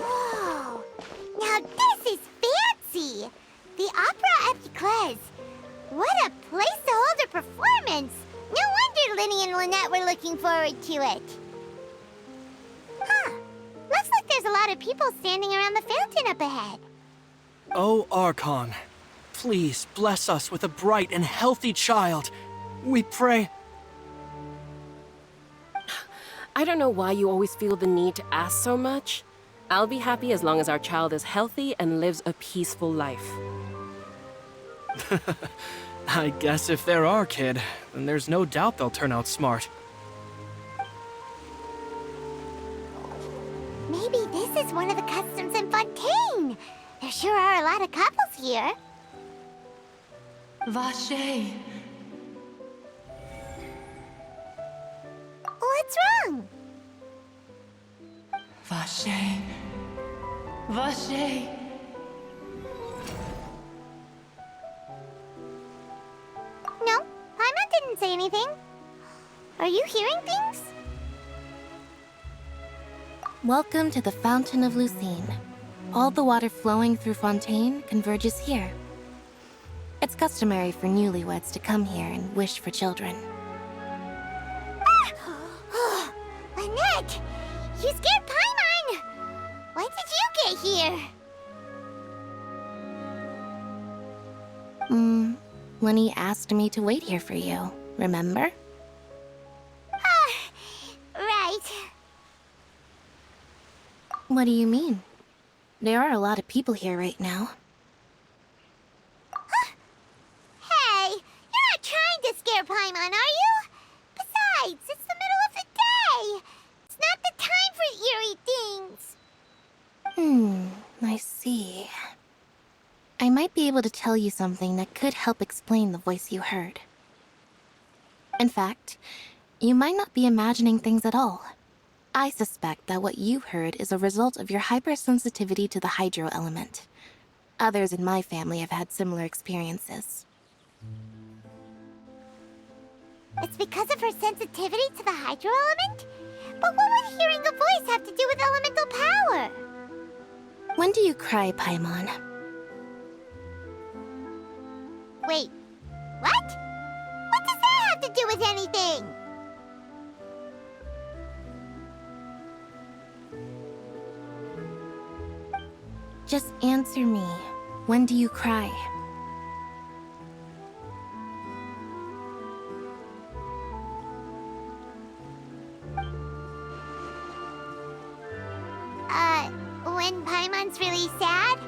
Whoa! Now this is fancy! The opera Epiklez. What a place to hold a performance! No wonder Linny and Lynette were looking forward to it. Huh. Looks like there's a lot of people standing around the fountain up ahead. Oh, Archon, please bless us with a bright and healthy child. We pray. I don't know why you always feel the need to ask so much. I'll be happy as long as our child is healthy and lives a peaceful life. I guess if they're our kid, then there's no doubt they'll turn out smart. Maybe this is one of the customs in Fontaine. There sure are a lot of couples here. Vache. What's wrong? Vache. Vache. No, Paimon didn't say anything. Are you hearing things? Welcome to the Fountain of Lucine. All the water flowing through Fontaine converges here. It's customary for newlyweds to come here and wish for children. Ah! Lynette! You scared Paimon! When did you get here? Lenny asked me to wait here for you, remember? Right. What do you mean? There are a lot of people here right now. Hey, you're not trying to scare Paimon, are you? Besides, it's the middle of the day. It's not the time for eerie things. I see. I might be able to tell you something that could help explain the voice you heard. In fact, you might not be imagining things at all. I suspect that what you heard is a result of your hypersensitivity to the hydro element. Others in my family have had similar experiences. It's because of her sensitivity to the hydro element? But what would hearing a voice have to do with elemental power? When do you cry, Paimon? Wait, what? What does that have to do with anything? Just answer me. When do you cry? When Paimon's really sad?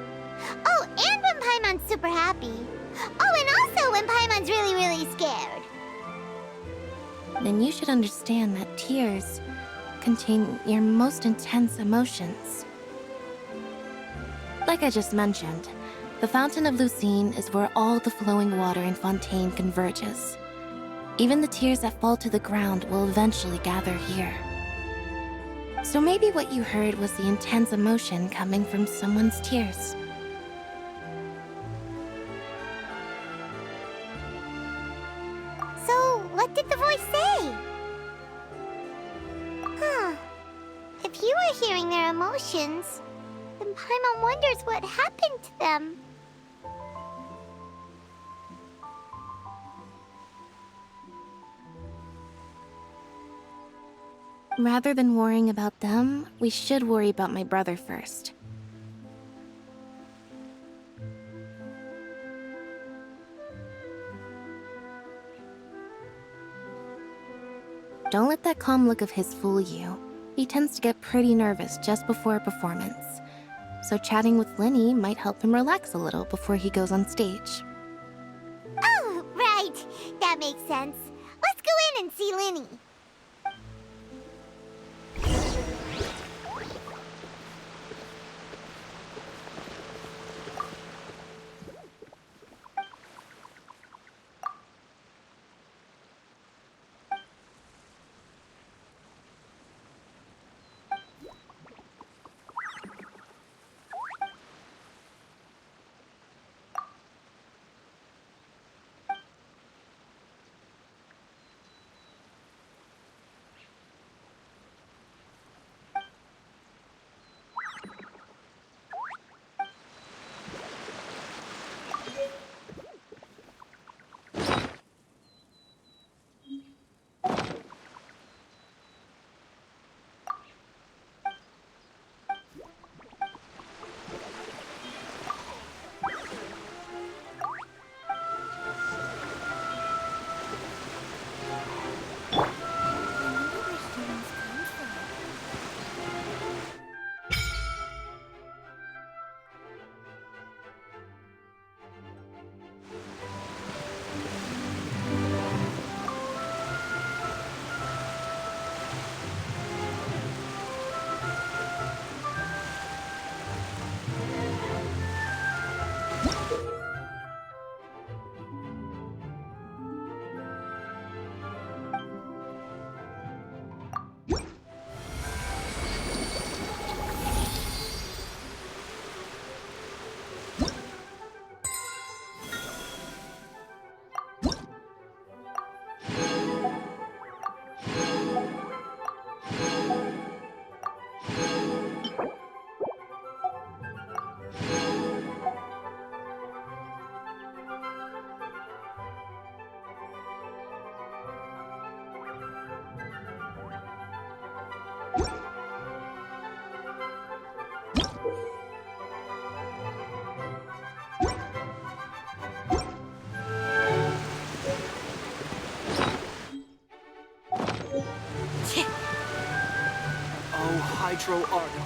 Oh, and when Paimon's super happy. Oh, and also when Paimon's really, really scared. Then you should understand that tears contain your most intense emotions. Like I just mentioned, the Fountain of Lucine is where all the flowing water in Fontaine converges. Even the tears that fall to the ground will eventually gather here. So maybe what you heard was the intense emotion coming from someone's tears. So, what did the voice say? If you were hearing their emotions, then Paimon wonders what happened to them. Rather than worrying about them, we should worry about my brother first. Don't let that calm look of his fool you. He tends to get pretty nervous just before a performance. So chatting with Linny might help him relax a little before he goes on stage. Oh, right. That makes sense. Let's go in and see Linny. Maestro Argon.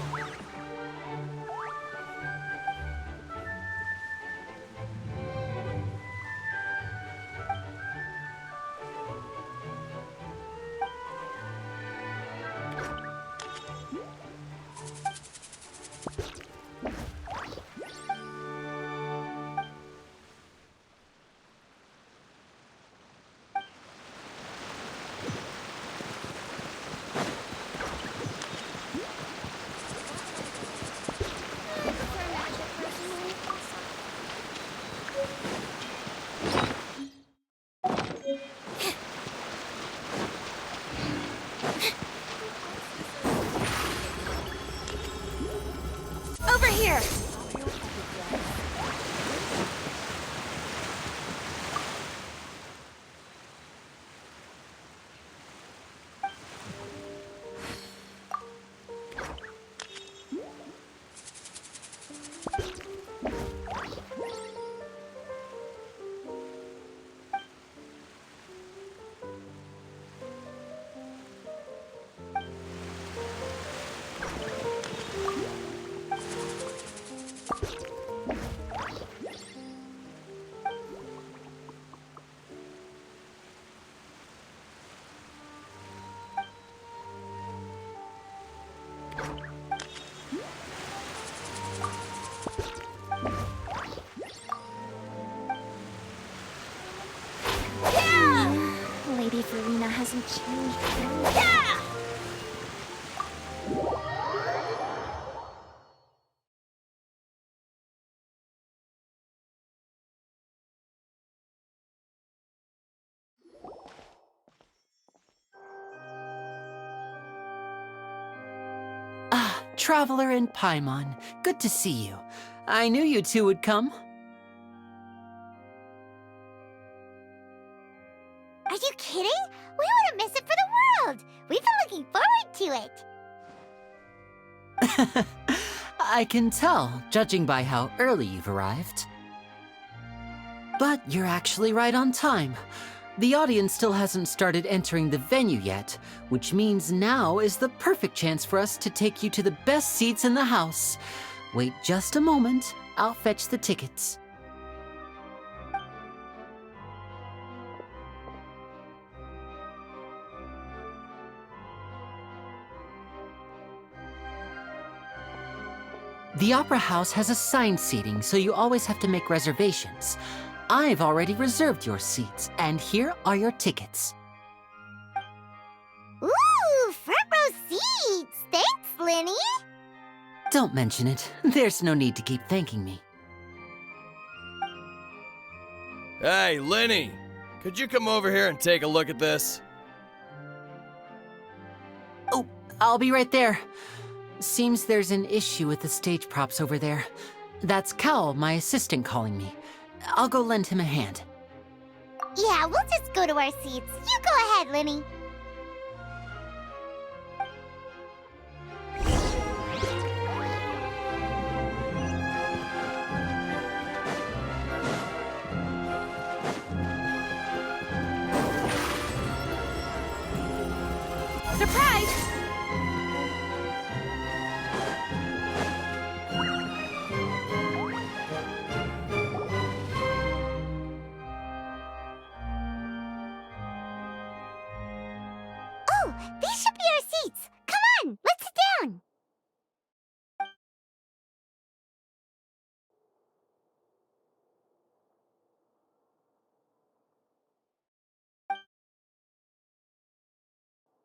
Over here! Lady Verena hasn't changed. Yeah! Traveler and Paimon, good to see you. I knew you two would come. Are you kidding? We wouldn't miss it for the world! We've been looking forward to it! I can tell, judging by how early you've arrived. But you're actually right on time. The audience still hasn't started entering the venue yet, which means now is the perfect chance for us to take you to the best seats in the house. Wait just a moment, I'll fetch the tickets. The Opera House has assigned seating, so you always have to make reservations. I've already reserved your seats, and here are your tickets. Ooh, front row seats! Thanks, Lenny! Don't mention it. There's no need to keep thanking me. Hey, Lenny! Could you come over here and take a look at this? Oh, I'll be right there. Seems there's an issue with the stage props over there. That's Cal, my assistant, calling me. I'll go lend him a hand. Yeah, we'll just go to our seats. You go ahead, Lenny. Surprise! Oh, these should be our seats. Come on, let's sit down.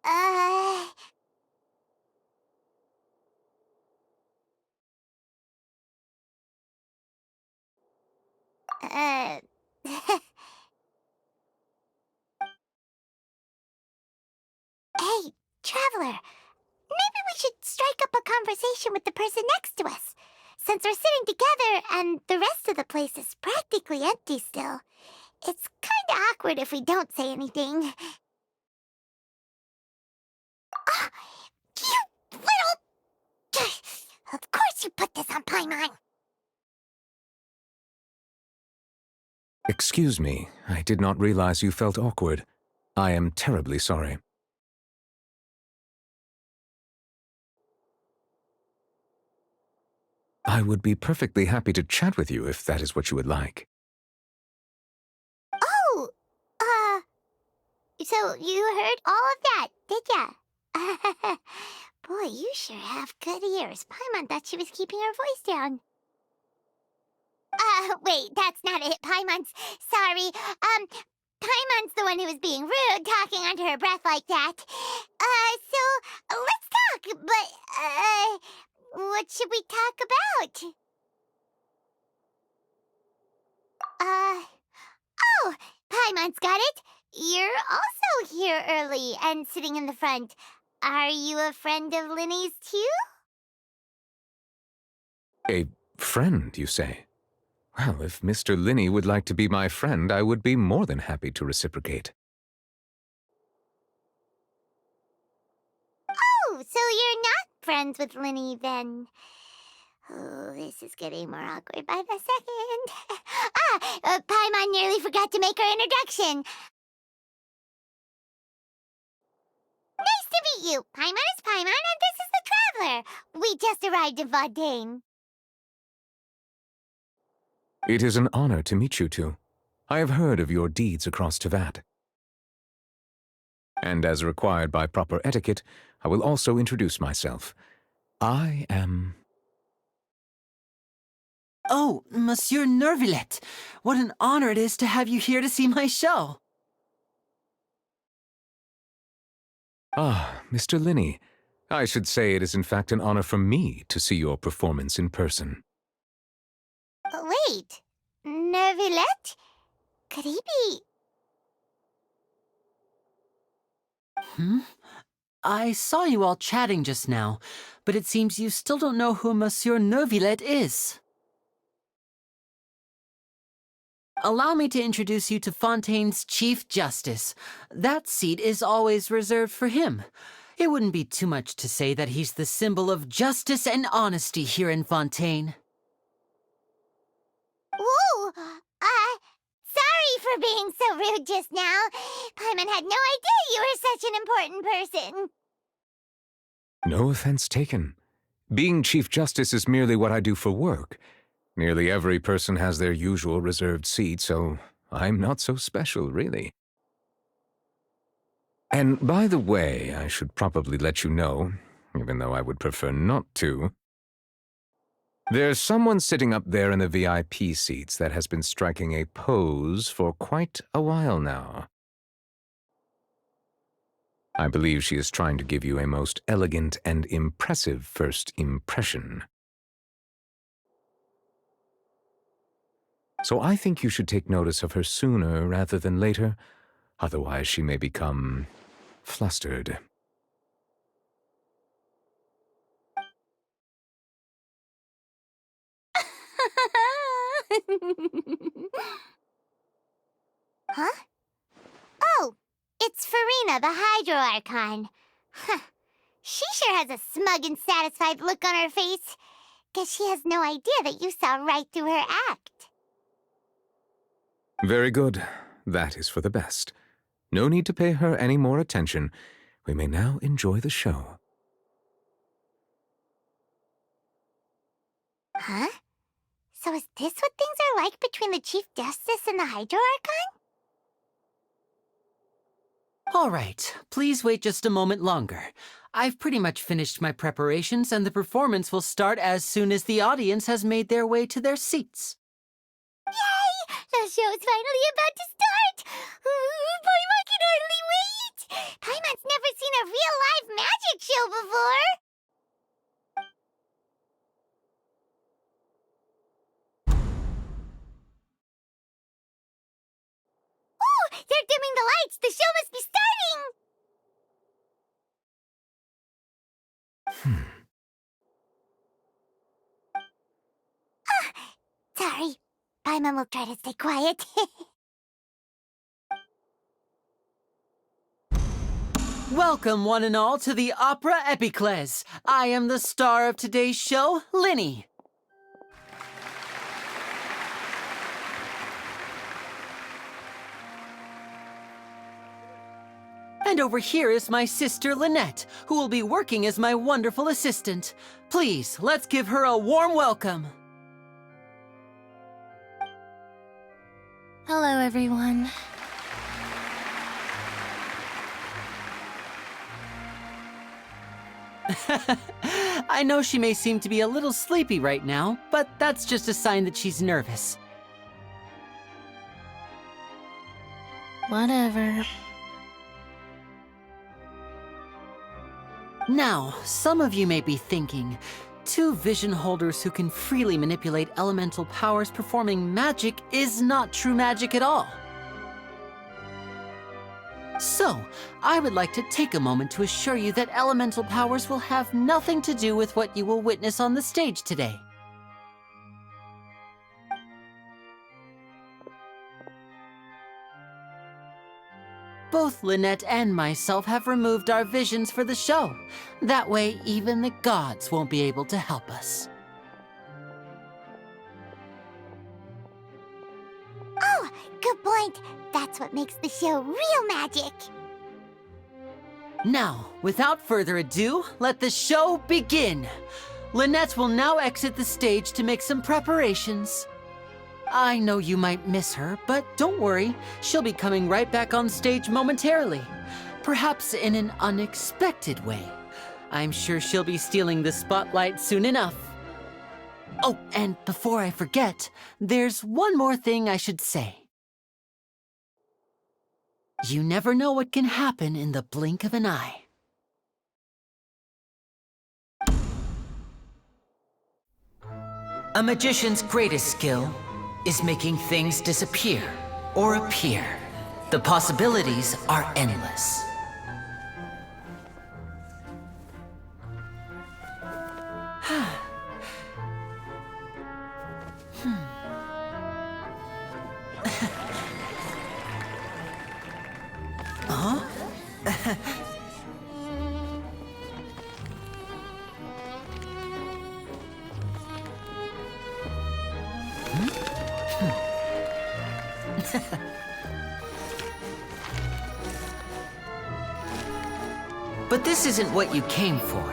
Uh... Uh... Hey, Traveler. Maybe we should strike up a conversation with the person next to us. Since we're sitting together and the rest of the place is practically empty still, it's kinda awkward if we don't say anything. Ah, you little... Of course you put this on Paimon. Excuse me, I did not realize you felt awkward. I am terribly sorry. I would be perfectly happy to chat with you if that is what you would like. Oh, so you heard all of that, did ya? Boy, you sure have good ears. Paimon thought she was keeping her voice down. Wait, that's not it. Paimon's sorry. Paimon's the one who was being rude, talking under her breath like that. So let's talk, but, what should we talk about? Oh, Paimon's got it. You're also here early and sitting in the front. Are you a friend of Linny's too? A friend, you say? Well, if Mr. Linny would like to be my friend, I would be more than happy to reciprocate. Oh, so you're not friends with Linny then? Oh, this is getting more awkward by the second. Paimon nearly forgot to make her introduction. Nice to meet you. Paimon is Paimon, and this is the Traveler. We just arrived in Fontaine. It is an honor to meet you two. I have heard of your deeds across Tevat. And as required by proper etiquette, I will also introduce myself. I am... Oh, Monsieur Nervillet! What an honor it is to have you here to see my show! Ah, Mr. Linny. I should say it is in fact an honor for me to see your performance in person. Wait, Nervillet? Could he be... I saw you all chatting just now, but it seems you still don't know who Monsieur Nervillet is. Allow me to introduce you to Fontaine's Chief Justice. That seat is always reserved for him. It wouldn't be too much to say that he's the symbol of justice and honesty here in Fontaine. Whoa! Sorry for being so rude just now. Paimon had no idea you were such an important person. No offense taken. Being Chief Justice is merely what I do for work. Nearly every person has their usual reserved seat, so I'm not so special, really. And by the way, I should probably let you know, even though I would prefer not to, there's someone sitting up there in the VIP seats that has been striking a pose for quite a while now. I believe she is trying to give you a most elegant and impressive first impression. So I think you should take notice of her sooner rather than later, otherwise she may become flustered. Huh? Oh, it's Farina, the Hydro Archon. Huh. She sure has a smug and satisfied look on her face. Guess she has no idea that you saw right through her act. Very good. That is for the best. No need to pay her any more attention. We may now enjoy the show. Huh? So is this what things are like between the Chief Justice and the Hydro Archon? All right, please wait just a moment longer. I've pretty much finished my preparations, and the performance will start as soon as the audience has made their way to their seats. Yay! The show's finally about to start! Paimon can hardly wait! Paimon's never seen a real live magic show before! Oh! They're dimming the lights! The show must be starting! Sorry. Paimon will try to stay quiet. Welcome, one and all, to the opera Epiklez. I am the star of today's show, Linny. And over here is my sister Lynette, who will be working as my wonderful assistant. Please, let's give her a warm welcome. Hello, everyone. I know she may seem to be a little sleepy right now, but that's just a sign that she's nervous. Whatever. Now, some of you may be thinking, two vision holders who can freely manipulate elemental powers performing magic is not true magic at all. So, I would like to take a moment to assure you that elemental powers will have nothing to do with what you will witness on the stage today. Both Lynette and myself have removed our visions for the show. That way, even the gods won't be able to help us. Oh, good point. That's what makes the show real magic. Now, without further ado, let the show begin. Lynette will now exit the stage to make some preparations. I know you might miss her, but don't worry. She'll be coming right back on stage momentarily. Perhaps in an unexpected way. I'm sure she'll be stealing the spotlight soon enough. Oh, and before I forget, there's one more thing I should say. You never know what can happen in the blink of an eye. A magician's greatest skill is making things disappear or appear. The possibilities are endless. But this isn't what you came for.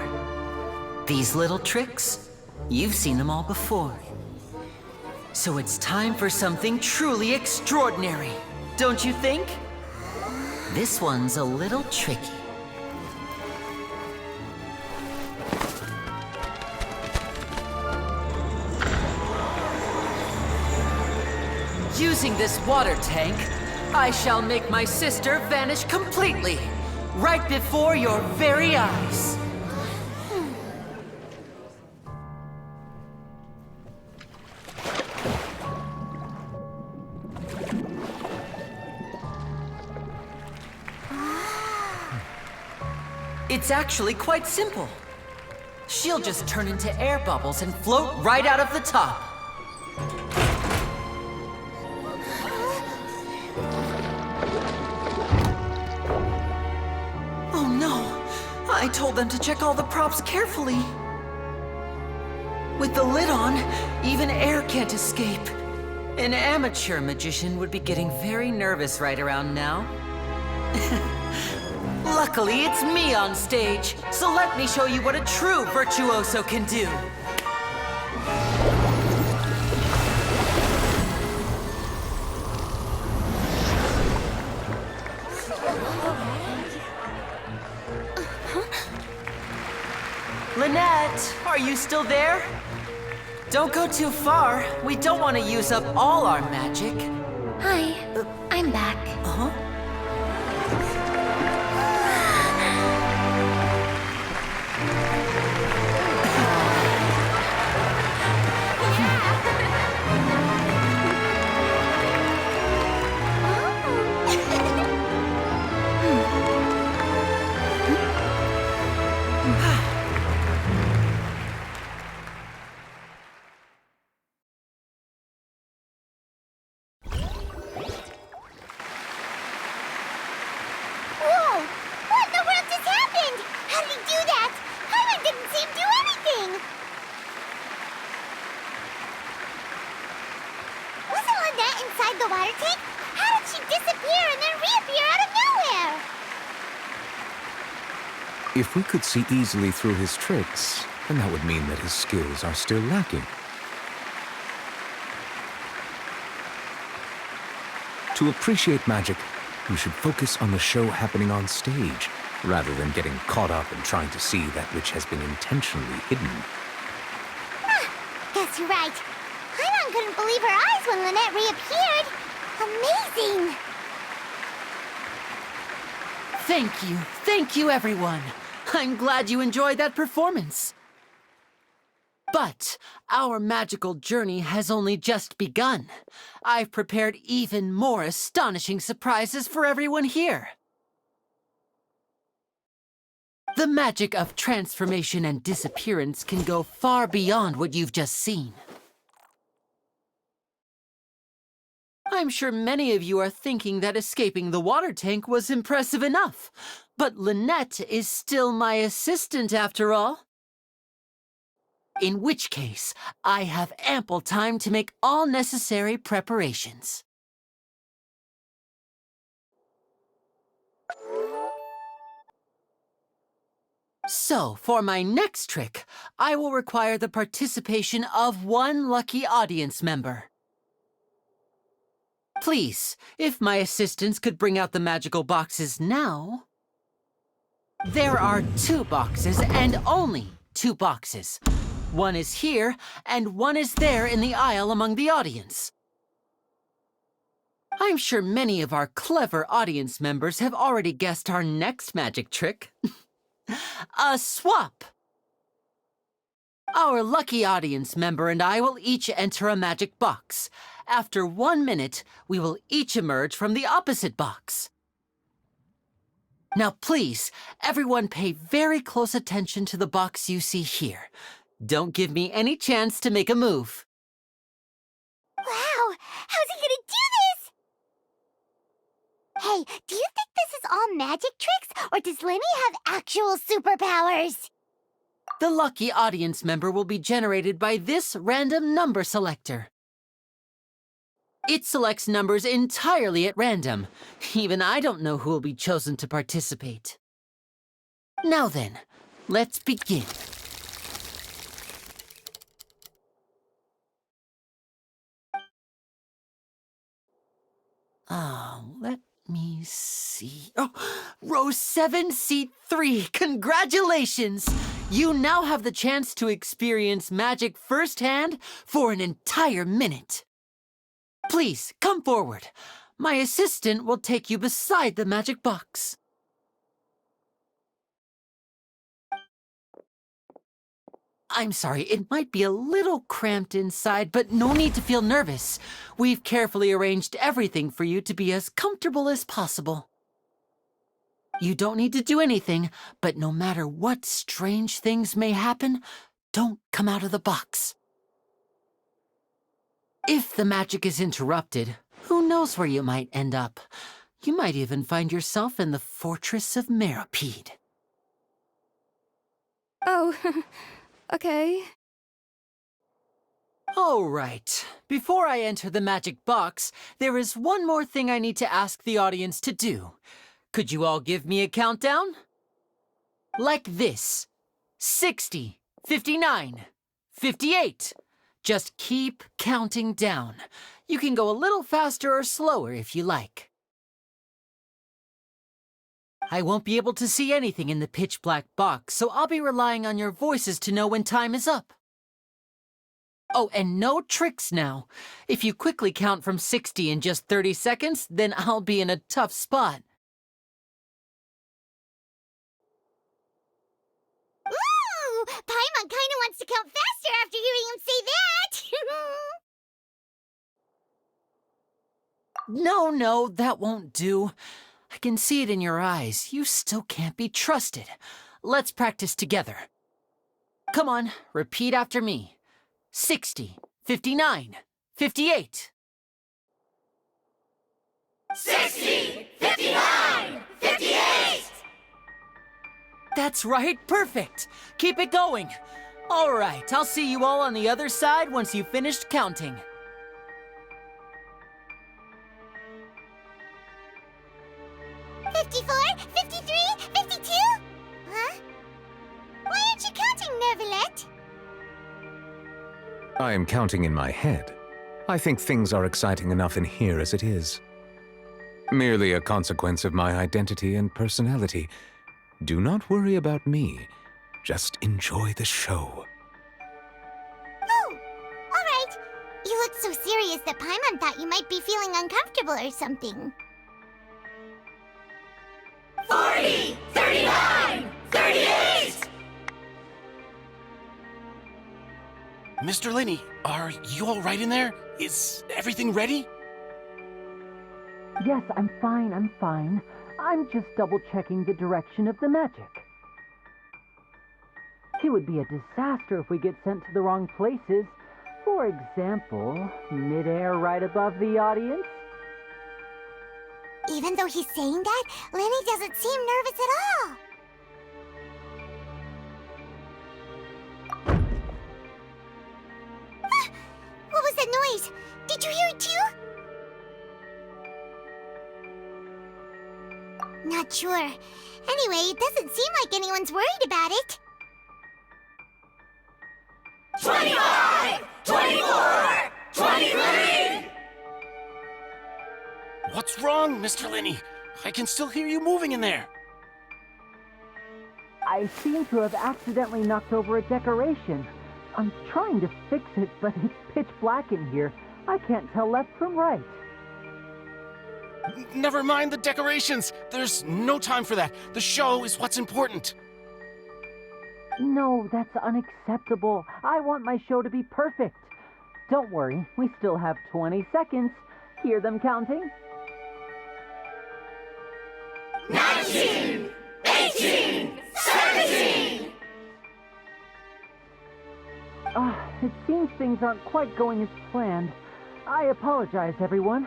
These little tricks, you've seen them all before. So it's time for something truly extraordinary, don't you think? This one's a little tricky. Using this water tank, I shall make my sister vanish completely, right before your very eyes. It's actually quite simple. She'll just turn into air bubbles and float right out of the top. Oh no! I told them to check all the props carefully. With the lid on, even air can't escape. An amateur magician would be getting very nervous right around now. Luckily, it's me on stage, so let me show you what a true virtuoso can do. Lynette, are you still there? Don't go too far. We don't want to use up all our magic. Hi, I'm back. Uh-huh. Whoa! What in the world just happened? How did he do that? Hyman didn't see him do anything! Wasn't Lynette inside the water tank? How did she disappear and then reappear out of nowhere? If we could see easily through his tricks, then that would mean that his skills are still lacking. To appreciate magic, you should focus on the show happening on stage, rather than getting caught up in trying to see that which has been intentionally hidden. Guess you're right. Paimon couldn't believe her eyes when Lynette reappeared. Amazing! Thank you everyone. I'm glad you enjoyed that performance. But our magical journey has only just begun. I've prepared even more astonishing surprises for everyone here. The magic of transformation and disappearance can go far beyond what you've just seen. I'm sure many of you are thinking that escaping the water tank was impressive enough, but Lynette is still my assistant after all. In which case, I have ample time to make all necessary preparations. So, for my next trick, I will require the participation of one lucky audience member. Please, if my assistants could bring out the magical boxes now. There are 2 boxes and only 2 boxes. One is here and one is there in the aisle among the audience. I'm sure many of our clever audience members have already guessed our next magic trick. A swap! Our lucky audience member and I will each enter a magic box. After 1 minute, we will each emerge from the opposite box. Now please, everyone pay very close attention to the box you see here. Don't give me any chance to make a move. Wow! How's he gonna do this? Hey, do you think this is all magic tricks, or does Lenny have actual superpowers? The lucky audience member will be generated by this random number selector. It selects numbers entirely at random. Even I don't know who will be chosen to participate. Now then, let's begin. Let me see. Oh, row 7, seat 3. Congratulations! You now have the chance to experience magic firsthand for an entire minute. Please, come forward. My assistant will take you beside the magic box. I'm sorry, it might be a little cramped inside, but no need to feel nervous. We've carefully arranged everything for you to be as comfortable as possible. You don't need to do anything, but no matter what strange things may happen, don't come out of the box. If the magic is interrupted, who knows where you might end up? You might even find yourself in the Fortress of Meropide. Oh, okay. All right. Before I enter the magic box, there is one more thing I need to ask the audience to do. Could you all give me a countdown? Like this. 60, 59, 58. Just keep counting down. You can go a little faster or slower if you like. I won't be able to see anything in the pitch-black box, so I'll be relying on your voices to know when time is up. Oh, and no tricks now. If you quickly count from 60 in just 30 seconds, then I'll be in a tough spot. Ooh! Paimon kinda wants to count faster after hearing him say that! No, that won't do. I can see it in your eyes. You still can't be trusted. Let's practice together. Come on, repeat after me. 60, 59, 58. 60, 59, 58! That's right, perfect. Keep it going. All right, I'll see you all on the other side once you've finished counting. $54, $53, $52? Huh? I am counting in my head. I think things are exciting enough in here as it is. Merely a consequence of my identity and personality. Do not worry about me. Just enjoy the show. Oh, all right. You looked so serious that Paimon thought you might be feeling uncomfortable or something. 40, 39, 38! Mr. Linney, are you all right in there? Is everything ready? Yes, I'm fine, I'm just double-checking the direction of the magic. It would be a disaster if we get sent to the wrong places. For example, mid-air right above the audience. Even though he's saying that, Lenny doesn't seem nervous at all. Ah, what was that noise? Did you hear it too? Not sure. Anyway, it doesn't seem like anyone's worried about it. 25, 24, 23! What's wrong, Mr. Linney? I can still hear you moving in there. I seem to have accidentally knocked over a decoration. I'm trying to fix it, but it's pitch black in here. I can't tell left from right. Never mind the decorations. There's no time for that. The show is what's important. No, that's unacceptable. I want my show to be perfect. Don't worry, we still have 20 seconds. Hear them counting? 19, 18, 17! It seems things aren't quite going as planned. I apologize, everyone.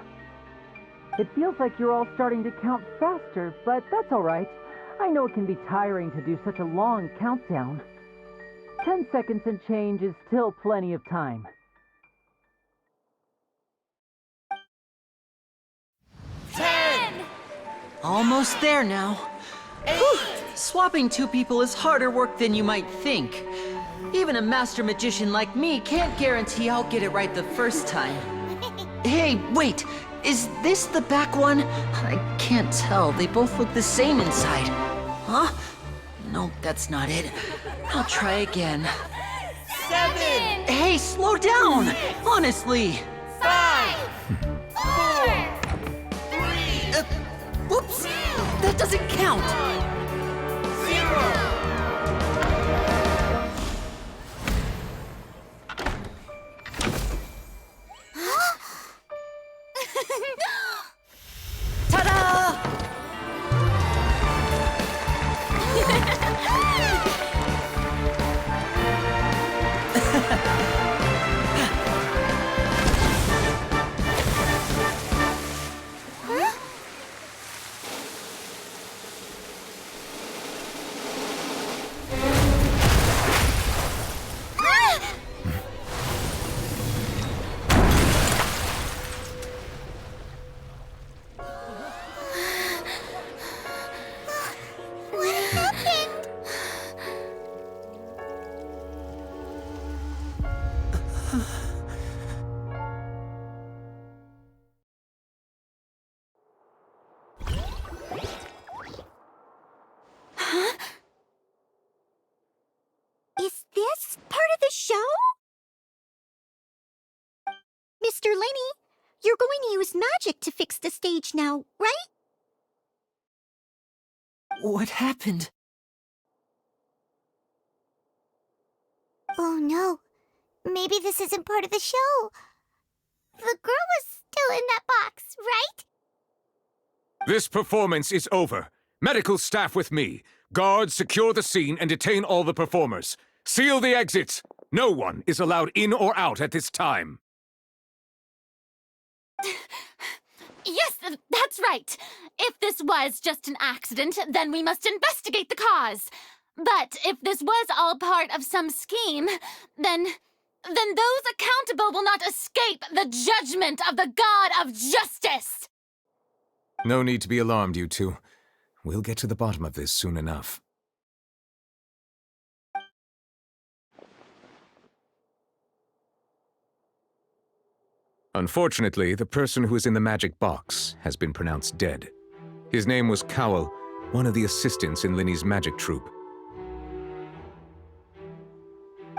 It feels like you're all starting to count faster, but that's all right. I know it can be tiring to do such a long countdown. 10 seconds and change is still plenty of time. 10! Almost there now. 8! Whew. Swapping two people is harder work than you might think. Even a master magician like me can't guarantee I'll get it right the first time. Hey, wait! Is this the back one? I can't tell. They both look the same inside. Huh? No, that's not it. I'll try again. 7! Hey, slow down! Honestly! 5! 4! 3! Whoops! That doesn't count! 0! Ta-da! What happened? Is this part of the show? Mr. Linney, you're going to use magic to fix the stage now, right? What happened? Oh no. Maybe this isn't part of the show. The girl was still in that box, right? This performance is over. Medical staff with me. Guards, secure the scene and detain all the performers. Seal the exits. No one is allowed in or out at this time. Yes, that's right. If this was just an accident, then we must investigate the cause. But if this was all part of some scheme, then those accountable will not escape the judgment of the God of Justice. No need to be alarmed, you two. We'll get to the bottom of this soon enough. Unfortunately, the person who is in the magic box has been pronounced dead. His name was Cowell, one of the assistants in Linny's magic troupe.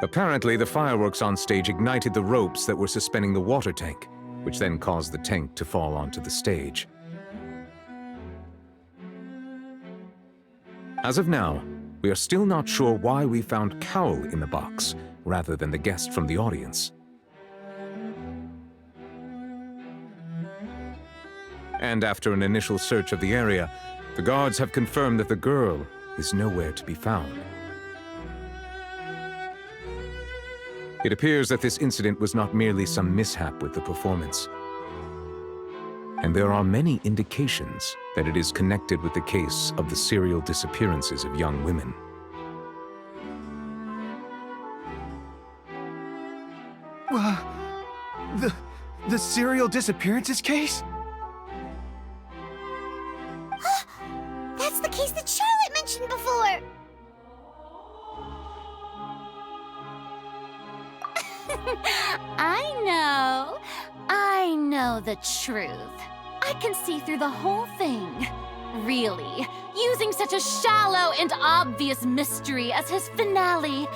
Apparently, the fireworks on stage ignited the ropes that were suspending the water tank, which then caused the tank to fall onto the stage. As of now, we are still not sure why we found Cowell in the box, rather than the guest from the audience. And after an initial search of the area, the guards have confirmed that the girl is nowhere to be found. It appears that this incident was not merely some mishap with the performance. And there are many indications that it is connected with the case of the serial disappearances of young women. The serial disappearances case? That's the case that Charlotte mentioned before! I know the truth. I can see through the whole thing. Really, using such a shallow and obvious mystery as his finale,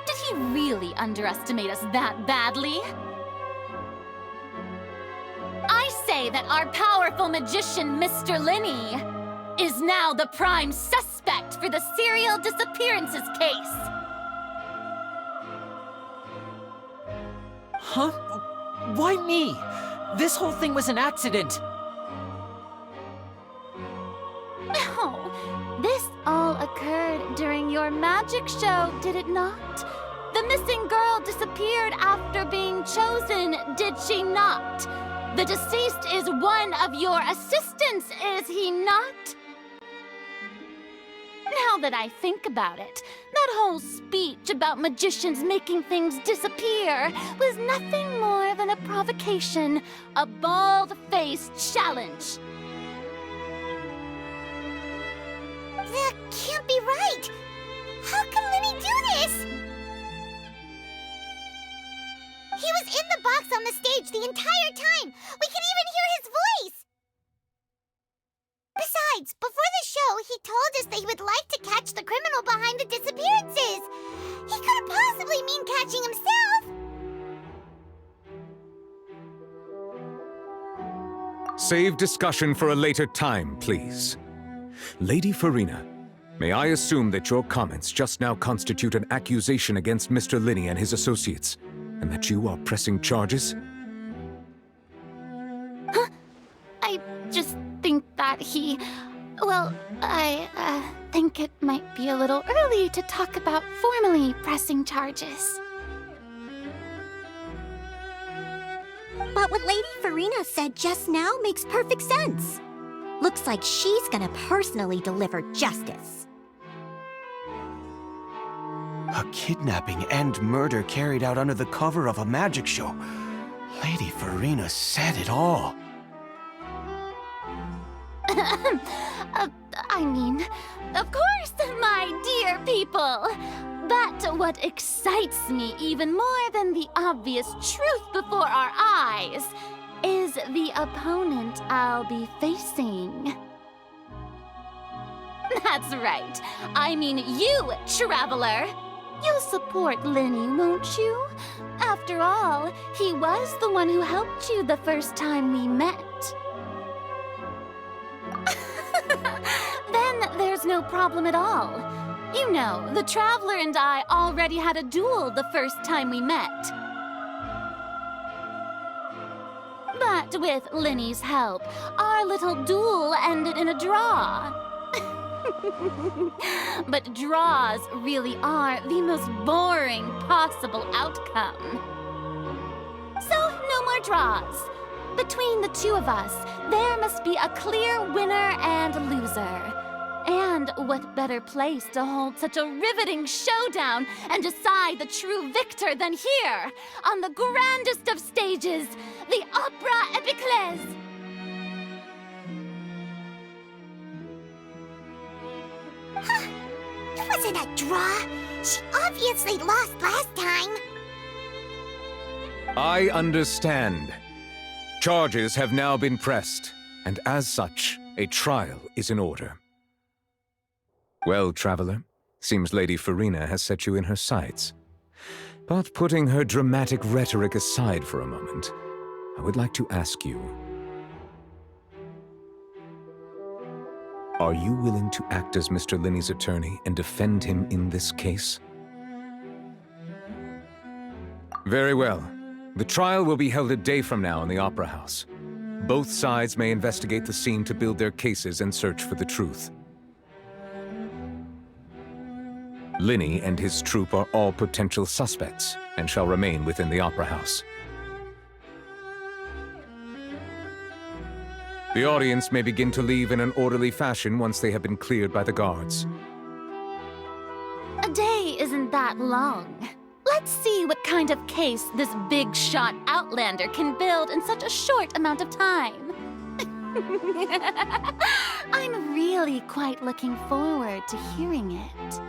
did he really underestimate us that badly? I say that our powerful magician, Mr. Linney, is now the prime suspect for the serial disappearances case. Huh? Why me? This whole thing was an accident. No, this all occurred during your magic show, did it not? The missing girl disappeared after being chosen, did she not? The deceased is one of your assistants, is he not? Now that I think about it, that whole speech about magicians making things disappear was nothing more than a provocation, a bald-faced challenge. That can't be right! How can Linny do this? He was in the box on the stage the entire time! We could even hear his voice! Besides, before the show, he told us that he would like to catch the criminal behind the disappearances! He couldn't possibly mean catching himself! Save discussion for a later time, please. Lady Farina, may I assume that your comments just now constitute an accusation against Mr. Linney and his associates, and that you are pressing charges? Huh? I just think that he... Well, I think it might be a little early to talk about formally pressing charges. But what Lady Farina said just now makes perfect sense. Looks like she's gonna personally deliver justice. A kidnapping and murder carried out under the cover of a magic show. Lady Farina said it all. I mean, of course, my dear people. But what excites me even more than the obvious truth before our eyes is the opponent I'll be facing. That's right. I mean you, Traveler. You'll support Linny, won't you? After all, he was the one who helped you the first time we met. Then there's no problem at all. You know, the Traveler and I already had a duel the first time we met. But with Linny's help, our little duel ended in a draw. But draws really are the most boring possible outcome. So, no more draws. Between the two of us, there must be a clear winner and loser. And what better place to hold such a riveting showdown and decide the true victor than here, on the grandest of stages, the Opera Epiklez! It wasn't a draw. She obviously lost last time. I understand. Charges have now been pressed, and as such, a trial is in order. Well, traveler, seems Lady Farina has set you in her sights. But putting her dramatic rhetoric aside for a moment, I would like to ask you, are you willing to act as Mr. Linney's attorney and defend him in this case? Very well. The trial will be held a day from now in the Opera House. Both sides may investigate the scene to build their cases and search for the truth. Linney and his troupe are all potential suspects and shall remain within the Opera House. The audience may begin to leave in an orderly fashion once they have been cleared by the guards. A day isn't that long. Let's see what kind of case this big-shot outlander can build in such a short amount of time. I'm really quite looking forward to hearing it.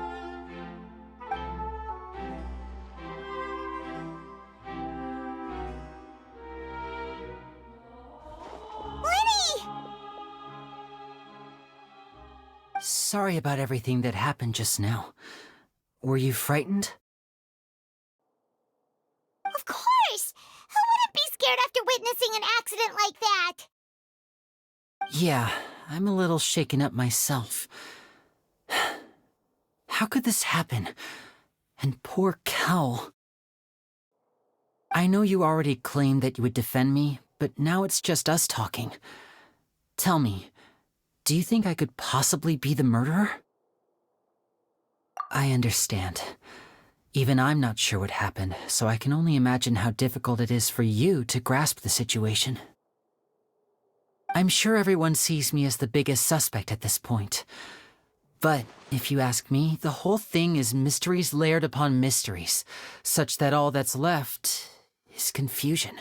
Sorry about everything that happened just now. Were you frightened? Of course! Who wouldn't be scared after witnessing an accident like that? Yeah, I'm a little shaken up myself. How could this happen? And poor Cal. I know you already claimed that you would defend me, but now it's just us talking. Tell me, do you think I could possibly be the murderer? I understand. Even I'm not sure what happened, so I can only imagine how difficult it is for you to grasp the situation. I'm sure everyone sees me as the biggest suspect at this point. But, if you ask me, the whole thing is mysteries layered upon mysteries, such that all that's left is confusion.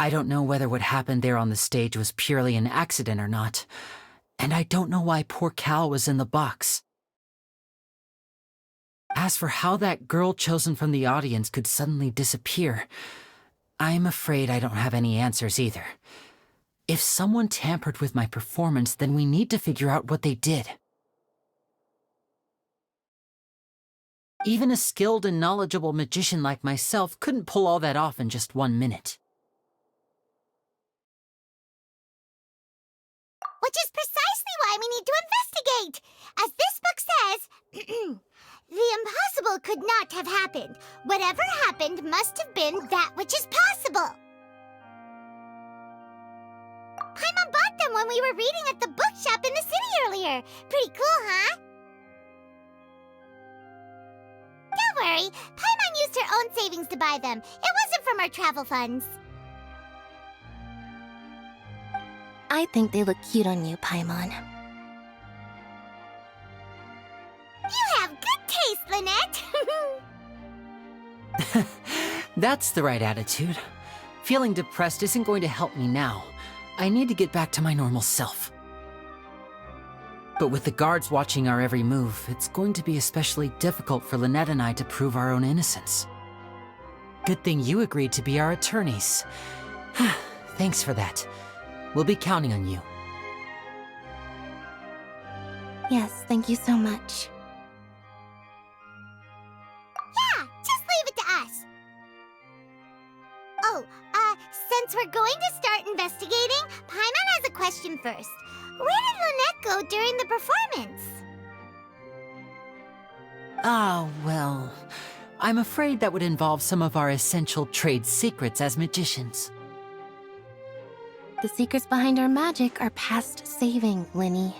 I don't know whether what happened there on the stage was purely an accident or not, and I don't know why poor Cal was in the box. As for how that girl chosen from the audience could suddenly disappear, I'm afraid I don't have any answers either. If someone tampered with my performance, then we need to figure out what they did. Even a skilled and knowledgeable magician like myself couldn't pull all that off in just 1 minute. Which is precisely why we need to investigate! As this book says, the impossible could not have happened. Whatever happened must have been that which is possible. Paimon bought them when we were reading at the bookshop in the city earlier. Pretty cool, huh? Don't worry, Paimon used her own savings to buy them. It wasn't from our travel funds. I think they look cute on you, Paimon. You have good taste, Lynette! That's the right attitude. Feeling depressed isn't going to help me now. I need to get back to my normal self. But with the guards watching our every move, it's going to be especially difficult for Lynette and I to prove our own innocence. Good thing you agreed to be our attorneys. Thanks for that. We'll be counting on you. Yes, thank you so much. Yeah, just leave it to us. Oh, since we're going to start investigating, Paimon has a question first. Where did Lynette go during the performance? Ah, well, I'm afraid that would involve some of our essential trade secrets as magicians. The secrets behind our magic are past saving, Linny.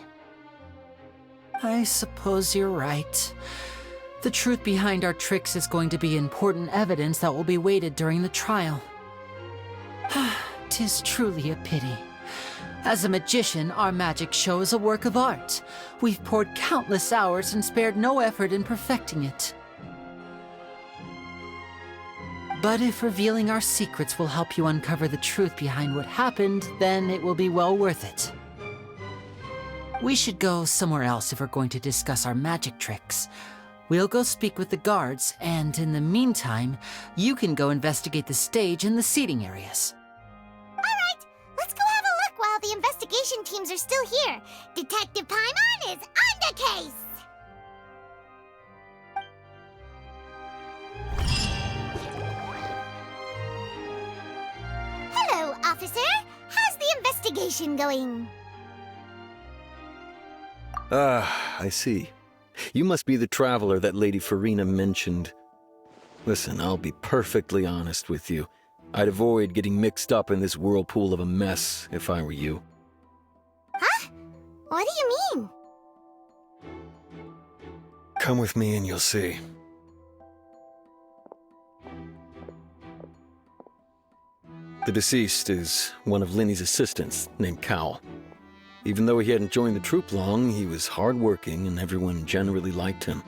I suppose you're right. The truth behind our tricks is going to be important evidence that will be weighted during the trial. 'Tis truly a pity. As a magician, our magic show is a work of art. We've poured countless hours and spared no effort in perfecting it. But if revealing our secrets will help you uncover the truth behind what happened, then it will be well worth it. We should go somewhere else if we're going to discuss our magic tricks. We'll go speak with the guards, and in the meantime, you can go investigate the stage and the seating areas. Alright, let's go have a look while the investigation teams are still here. Detective Paimon is on the case! Hello, officer. How's the investigation going? Ah, I see. You must be the traveler that Lady Farina mentioned. Listen, I'll be perfectly honest with you. I'd avoid getting mixed up in this whirlpool of a mess if I were you. Huh? What do you mean? Come with me and you'll see. The deceased is one of Linny's assistants named Cal. Even though he hadn't joined the troupe long, he was hardworking and everyone generally liked him.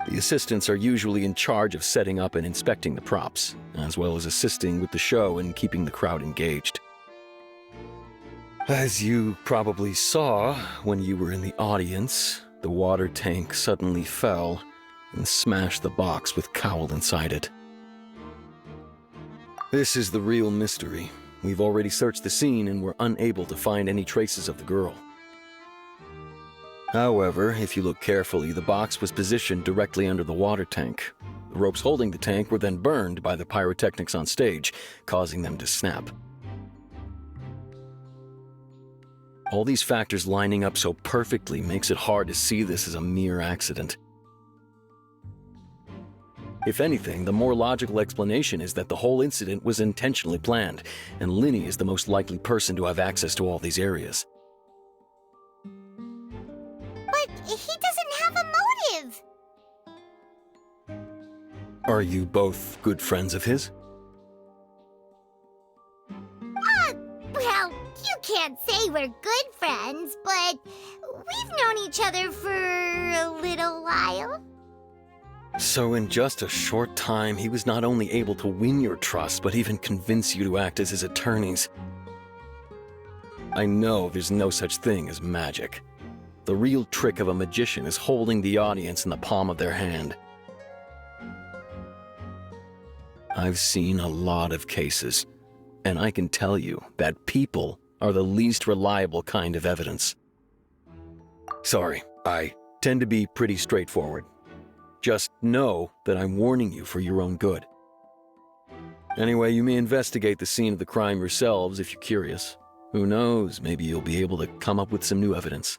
The assistants are usually in charge of setting up and inspecting the props, as well as assisting with the show and keeping the crowd engaged. As you probably saw when you were in the audience, the water tank suddenly fell and smashed the box with Cowl inside it. This is the real mystery. We've already searched the scene and were unable to find any traces of the girl. However, if you look carefully, the box was positioned directly under the water tank. The ropes holding the tank were then burned by the pyrotechnics on stage, causing them to snap. All these factors lining up so perfectly makes it hard to see this as a mere accident. If anything, the more logical explanation is that the whole incident was intentionally planned, and Linny is the most likely person to have access to all these areas. But he doesn't have a motive! Are you both good friends of his? Well, you can't say we're good friends, but we've known each other for a little while. So in just a short time, he was not only able to win your trust, but even convince you to act as his attorneys. I know there's no such thing as magic. The real trick of a magician is holding the audience in the palm of their hand. I've seen a lot of cases, and I can tell you that people are the least reliable kind of evidence. Sorry, I tend to be pretty straightforward. Just know that I'm warning you for your own good. Anyway, you may investigate the scene of the crime yourselves if you're curious. Who knows, maybe you'll be able to come up with some new evidence.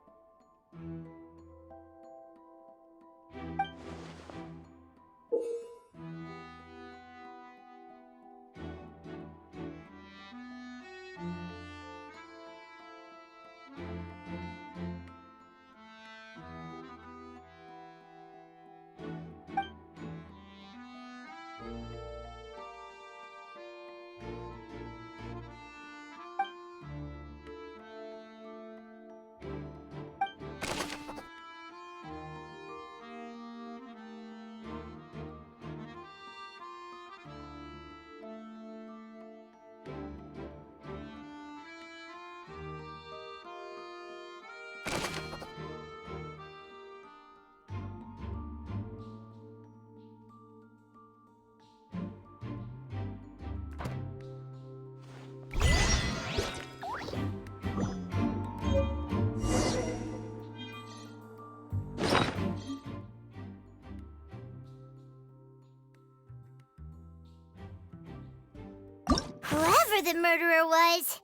Whoever the murderer was,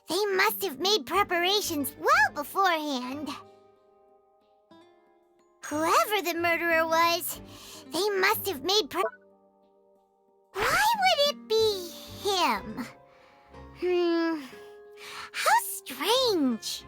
they must have made preparations well beforehand. Whoever the murderer was, they must have made Why would it be him? How strange.